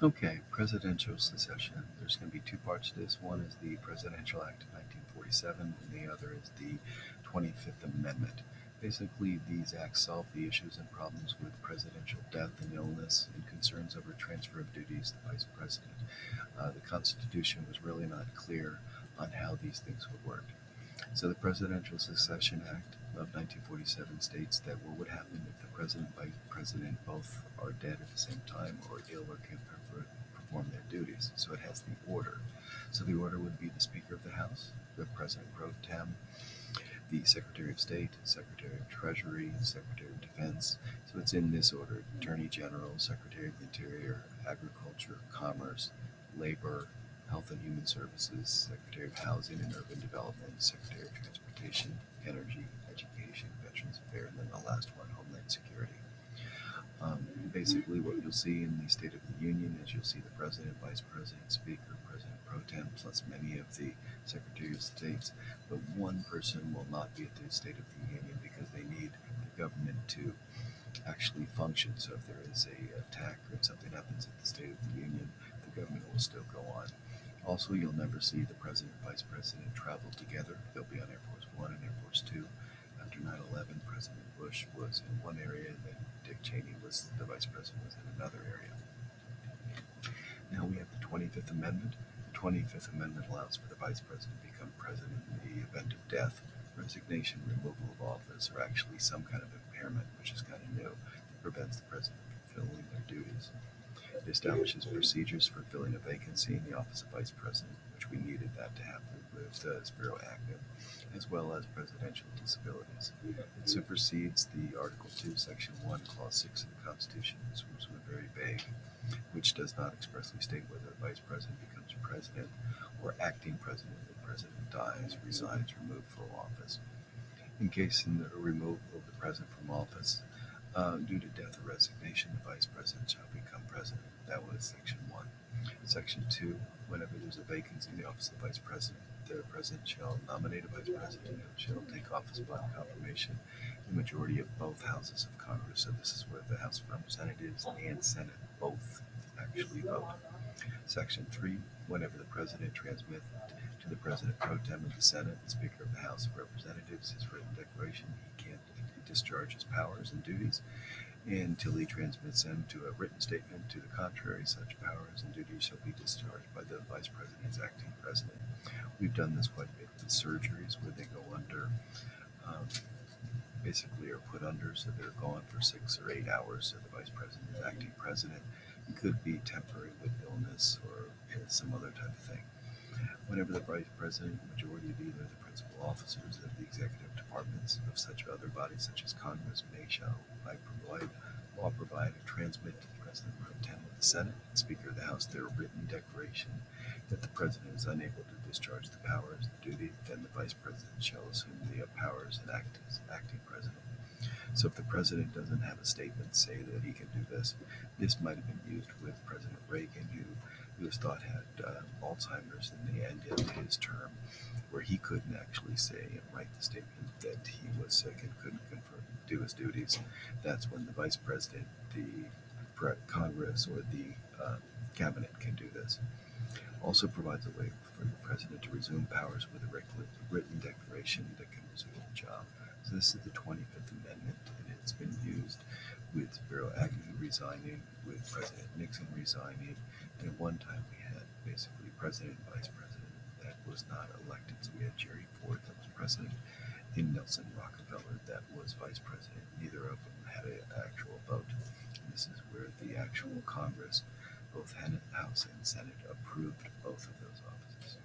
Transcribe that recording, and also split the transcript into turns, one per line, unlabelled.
Okay, presidential secession. There's going to be two parts to this. One is the Presidential Act of 1947, and the other is the 25th Amendment. Basically, these acts solve the issues and problems with presidential death and illness and concerns over transfer of duties to vice president. The Constitution was really not clear on how these things would work. So the Presidential Succession Act of 1947 states that what would happen if the president and vice president both are dead at the same time or ill or can't perform their duties. So it has the order. So the order would be the Speaker of the House, the President pro tem, the Secretary of State, Secretary of Treasury, Secretary of Defense. So it's in this order: Attorney General, Secretary of the Interior, Agriculture, Commerce, Labor, Health and Human Services, Secretary of Housing and Urban Development, Secretary of Transportation, Energy, Education, Veterans Affairs, and then the last one, Homeland Security. Basically, what you'll see in the State of the Union is you'll see the President, Vice President, Speaker, President pro tem, plus many of the Secretary of States. But one person will not be at the State of the Union because they need the government to actually function. So if there is a attack or if something happens at the State of the Union, the government will still go on. Also, you'll never see the President and Vice President travel together. They'll be on Air Force One and Air Force Two. After 9/11, President Bush was in one area, and then Dick Cheney was the Vice President was in another area. Now we have the 25th Amendment. The 25th Amendment allows for the Vice President to become President in the event of death, resignation, removal of office, or actually some kind of impairment, which is kind of new, that prevents the President from fulfilling their duties. It establishes procedures for filling a vacancy in the office of Vice President, which we needed that to happen with Spiro Agnew, as well as presidential disabilities. It supersedes the Article 2, Section 1, Clause 6 of the Constitution, which was very vague, which does not expressly state whether the Vice President becomes President or acting President if the President dies, resigns, removed from office. In case in the removal of the President from office, due to death or resignation, the Vice President shall become President. That was Section 1. Section 2, whenever there's a vacancy in the office of the Vice President, the President shall nominate a Vice President who shall take office upon confirmation in the majority of both houses of Congress. So this is where the House of Representatives and Senate both actually vote. Section 3, whenever the President transmits to the President pro tem of the Senate, the Speaker of the House of Representatives, his written declaration, he can't discharge his powers and duties until he transmits them to a written statement to the contrary. Such powers and duties shall be discharged by the Vice President as acting President. We've done this quite a bit with surgeries where they go under, basically are put under, so they're gone for 6 or 8 hours. So the Vice President is acting President. It could be temporary with illness or some other type of thing. Whenever the Vice President, majority of either the principal officers of the executive departments of such other bodies such as Congress may shall by law provide or transmit to the President pro tem of the Senate and Speaker of the House their written declaration that the President is unable to discharge the powers and duty, then the Vice President shall assume the powers and act as acting President. So if the President doesn't have a statement say that he can do this, this might have been used with President Reagan, who was thought had Alzheimer's in the end of his term, where he couldn't actually say and write the statement that he was sick and couldn't do his duties. That's when the Vice President, the Congress, or the Cabinet can do this. Also provides a way for the President to resume powers with a written declaration that can resume the job. So this is the 25th Amendment, and it's been used with Spiro Agnew resigning, with President Nixon resigning, and at one time we had basically President and Vice President that was not elected. So we had Jerry Ford that was President and Nelson Rockefeller that was Vice President. Neither of them had an actual vote. And this is where the actual Congress, both House and Senate, approved both of those offices.